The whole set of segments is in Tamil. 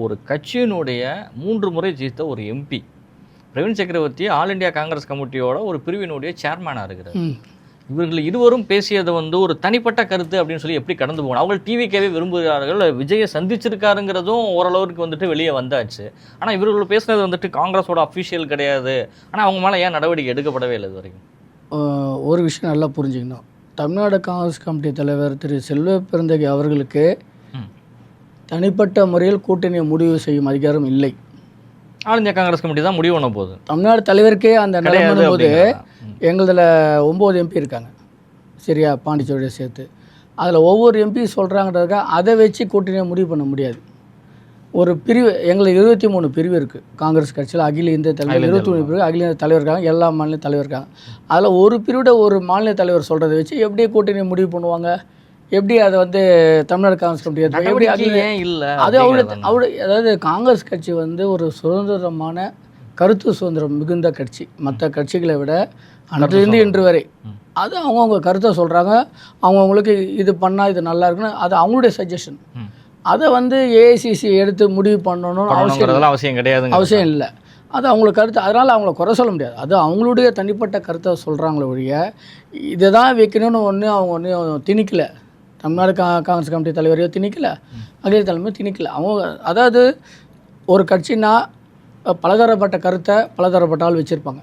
ஒரு கட்சியினுடைய 3 முறை ஜெயித்த ஒரு எம்பி பிரவீன் சக்கரவர்த்தி ஆல் இண்டியா காங்கிரஸ் கமிட்டியோட ஒரு பிரிவினுடைய சேர்மனாக இருக்கிறார். இவர்கள் இருவரும் பேசியதை ஒரு தனிப்பட்ட கருத்து அப்படின்னு சொல்லி எப்படி கடந்து போகணும்? அவங்க டிவிக்கவே விரும்புகிறார்கள். விஜயை சந்திச்சிருக்காருங்கிறதும் ஓரளவுக்கு வெளியே வந்தாச்சு. ஆனால் இவர்கள் பேசுனது காங்கிரஸோட அஃபிஷியல் கிடையாது. ஆனால் அவங்க மேலே ஏன் நடவடிக்கை எடுக்கப்படவே இல்லை இது வரைக்கும்? ஒரு விஷயம் நல்லா புரிஞ்சுக்கணும். தமிழ்நாடு காங்கிரஸ் கமிட்டி தலைவர் திரு செல்வ பெருந்தகை அவர்களுக்கு தனிப்பட்ட முறையில் கூட்டணியை முடிவு செய்யும் அதிகாரம் இல்லை. ஆல் இந்தியா காங்கிரஸ் கமிட்டி தான் முடிவு பண்ண போகுது. தமிழ்நாடு தலைவருக்கே அந்த நிலைமை போது எங்களதில் 9 எம்பி இருக்காங்க, சரியா, பாண்டிச்சேரியோட சேர்த்து. அதில் ஒவ்வொரு எம்பி சொல்கிறாங்கிறதுக்காக அதை வச்சு கூட்டணியை முடிவு பண்ண முடியாது. ஒரு பிரிவு, எங்களுக்கு 23 பிரிவு இருக்குது காங்கிரஸ் கட்சியில். அகில இந்திய தலைவர் 23 பிரிவு, அகில இந்திய தலைவர் இருக்காங்க, எல்லா மாநில தலைவர் இருக்காங்க. அதில் ஒரு பிரிவோட ஒரு மாநில தலைவர் சொல்கிறத வச்சு எப்படி கூட்டணியை முடிவு பண்ணுவாங்க? எப்படி அதை தமிழ்நாடு காங்கிரஸ் கமிட்டி இல்லை? அது அதாவது காங்கிரஸ் கட்சி ஒரு சுதந்திரமான கருத்து சுதந்திரம் மிகுந்த கட்சி. மற்ற கட்சிகளை விட அன்றிலிருந்து இன்று வரை அது அவங்கவுங்க கருத்தை சொல்கிறாங்க. அவங்கவுங்களுக்கு இது பண்ணால் இது நல்லா இருக்குன்னு அது அவங்களுடைய சஜஷன். அதை ஏஐசிசி எடுத்து முடிவு பண்ணணும்னு அவசியம் கிடையாது, அவசியம் இல்லை. அது அவங்களுக்கு கருத்து, அதனால் அவங்கள குறை சொல்ல முடியாது. அது அவங்களுடைய தனிப்பட்ட கருத்தை சொல்கிறாங்களே ஒழிய இதை தான் வைக்கணும்னு அவங்க ஒன்றும் திணிக்கலை. தமிழ்நாடு காங்கிரஸ் கமிட்டி தலைவரையோ திணிக்கலை, அகில தலைமையோ திணிக்கலை. அவங்க அதாவது ஒரு கட்சினா பலதரப்பட்ட கருத்தை பலதரப்பட்ட ஆள் வச்சிருப்பாங்க.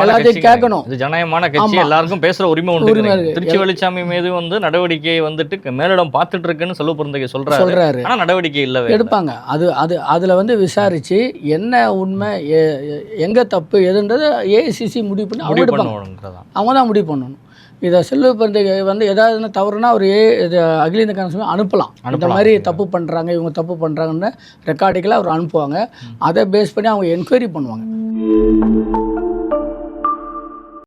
எல்லாத்தையும் கேட்கணும். ஜனநாயகமான கட்சி, எல்லாருக்கும் பேசுற உரிமை உண்டு. திருச்சி வெளிச்சாமி மீது நடவடிக்கை மேலிடம் பார்த்துட்டு இருக்குன்னு செல்வ பெருந்தகை சொல்றாரு. ஆனா நடவடிக்கை இல்லை, எடுப்பாங்க. அதுல விசாரிச்சு என்ன உண்மை, எங்க தப்பு எதுன்றது ஏஐசிசி முடிவு பண்ணி அவங்க தான் முடிவு பண்ணணும். இதை செல்வ பெருந்தகை ஏதாவது தவறுனா அவர் அகில இந்திய காங்கிரஸ் அனுப்பலாம். இந்த மாதிரி தப்பு பண்ணுறாங்க, இவங்க தப்பு பண்ணுறாங்கன்னு ரெக்கார்டுக்கெல்லாம் அவர் அனுப்புவாங்க. அதை பேஸ் பண்ணி அவங்க என்கொயரி பண்ணுவாங்க.